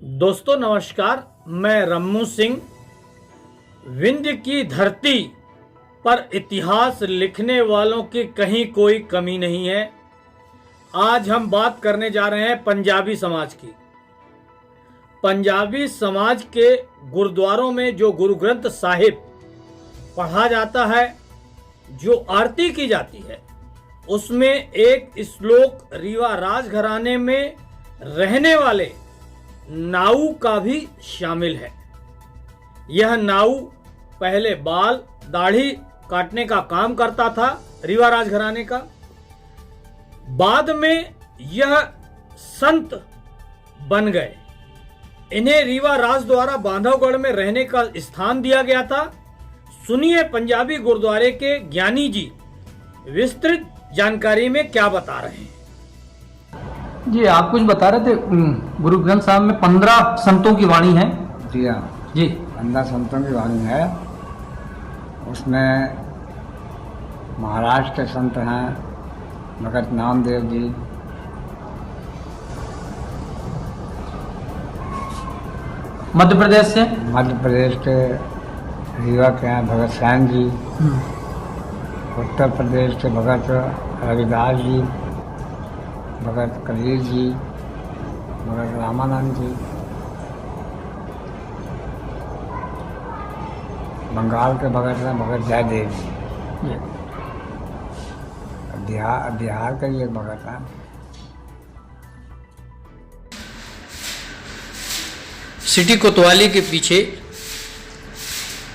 दोस्तों नमस्कार, मैं रम्मू सिंह। विंध्य की धरती पर इतिहास लिखने वालों की कहीं कोई कमी नहीं है। आज हम बात करने जा रहे हैं पंजाबी समाज की। पंजाबी समाज के गुरुद्वारों में जो गुरु ग्रंथ साहिब पढ़ा जाता है, जो आरती की जाती है, उसमें एक श्लोक रीवा राजघराने में रहने वाले नाऊ का भी शामिल है। यह नाऊ पहले बाल दाढ़ी काटने का काम करता था रीवा राजघराने का। बाद में यह संत बन गए। इन्हें रीवा राज द्वारा बांधवगढ़ में रहने का स्थान दिया गया था। सुनिए पंजाबी गुरुद्वारे के ज्ञानी जी विस्तृत जानकारी में क्या बता रहे हैं। जी, आप कुछ बता रहे थे। गुरु ग्रंथ साहब में 15 संतों की वाणी है। जी हाँ जी, 15 संतों की वाणी है। उसमें महाराष्ट्र के संत हैं भगत नामदेव जी, मध्य प्रदेश से मध्य प्रदेश के रीवा के हैं भगत सैन जी, उत्तर प्रदेश के भगत रविदास जी, भगत कबीर जी, भगत रामानंद जी, बंगाल के भगत हैं भगत जयदेव जी। बिहार का ही एक भगत है। सिटी कोतवाली के पीछे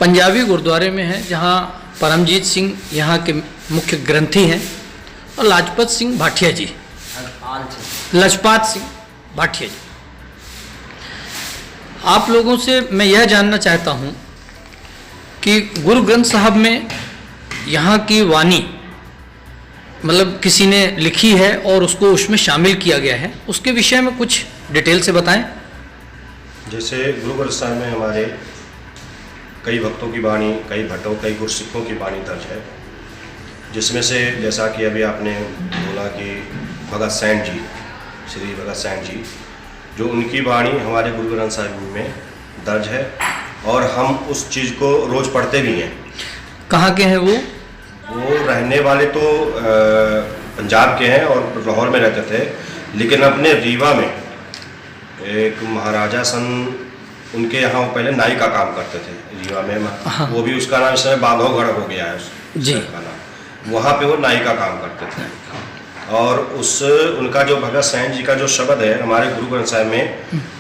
पंजाबी गुरुद्वारे में है, जहाँ परमजीत सिंह यहाँ के मुख्य ग्रंथी हैं और लाजपत सिंह भाटिया जी, लजपात सिंह भाटिया जी। आप लोगों से मैं यह जानना चाहता हूँ कि गुरु ग्रंथ साहब में यहाँ की वाणी मतलब किसी ने लिखी है और उसको उसमें शामिल किया गया है, उसके विषय में कुछ डिटेल से बताएं। जैसे गुरु ग्रंथ साहब में हमारे कई भक्तों की वाणी, कई भट्टों, कई गुरसिखों की वाणी दर्ज है, जिसमें से जैसा कि अभी आपने बोला कि भगत सैन जी, श्री भगत सैन जी, जो उनकी वाणी हमारे गुरु ग्रंथ साहिब में दर्ज है और हम उस चीज़ को रोज़ पढ़ते भी हैं। कहाँ के हैं वो रहने वाले तो पंजाब के हैं और लाहौर में रहते थे, लेकिन अपने रीवा में एक महाराजा सन उनके यहाँ वो पहले नाई का काम करते थे रीवा में। हाँ। वो भी उसका नाम इस समय बांधवगढ़ हो गया है जी का नाम। वहाँ पे वो नाई का काम करते थे और उस उनका जो भगत सैन जी का जो शब्द है हमारे गुरु ग्रंथ साहिब में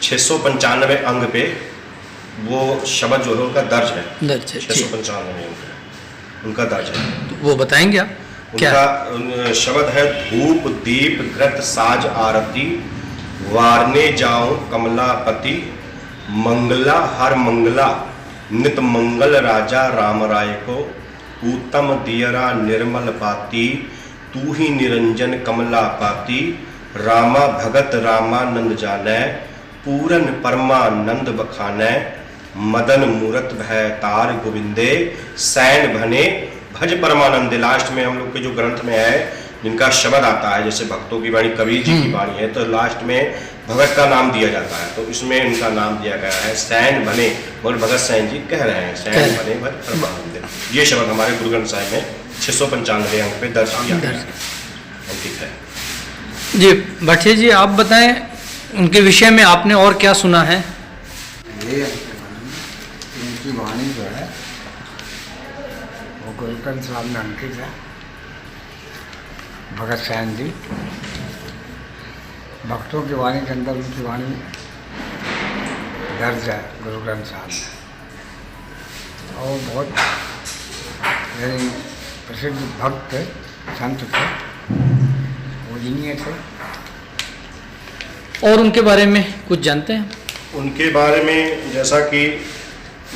695 अंग पे वो शब्द जो है उनका दर्ज है। 695 में उनका दर्ज है। तो वो बताएंगे आप क्या? उनका शब्द है धूप दीप घृत साज आरती वारने जाऊं कमलापति मंगला हर मंगला नित मंगल राजा राम राय को उत्तम दियरा निर्मल पाती तू ही निरंजन कमला पाती रामा भगत रामानंद जानै पूरन परमानंद बखानै मदन मूरत भय तार गोविंदे सैन भने भज परमानंद। लास्ट में हम लोग के जो ग्रंथ में है जिनका शब्द आता है, जैसे भक्तों की वाणी कबीर जी की वाणी है, तो लास्ट में भगत का नाम दिया जाता है, तो इसमें उनका नाम दिया गया है सैन बने। और भगत सैन जी कह रहे हैं सैन बने भज परमानंद। ये शब्द हमारे गुरु ग्रंथ साहिब में 695 अंक पे दर्ज किया गया है। जी भाटिया जी, आप बताएं उनके विषय में आपने और क्या सुना है। ये उनकी वाणी जो है वो गुरु ग्रंथ साहब में अंकित है। भगत सैन जी भक्तों की वाणी के अंदर उनकी वाणी दर्ज है गुरु ग्रंथ साहब में। और बहुत यानी प्रसिद्ध भक्त थे, संत थे, पूजनीय थे। और उनके बारे में कुछ जानते हैं? उनके बारे में जैसा कि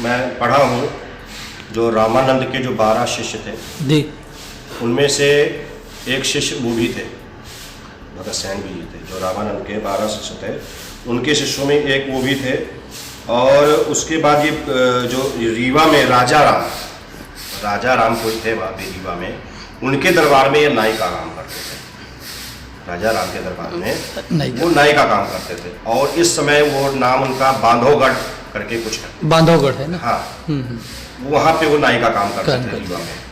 मैं पढ़ा हूँ, जो रामानंद के जो 12 शिष्य थे जी, उनमें से एक शिष्य वो भी थे, भगत सैन भी थे। जो रामानंद के 12 शिष्य थे उनके शिष्यों में एक वो भी थे। और उसके बाद ये जो रीवा में राजा राम कोई थे वहाँ पे रीवा में, उनके दरबार में ये नाई का काम करते थे। राजा राम के दरबार में नहीं वो नाई का काम करते थे। और इस समय वो नाम उनका बांधवगढ़ करके कुछ है, बांधवगढ़ है ना। हाँ, वहाँ पे वो नाई का काम करते थे रीवा में।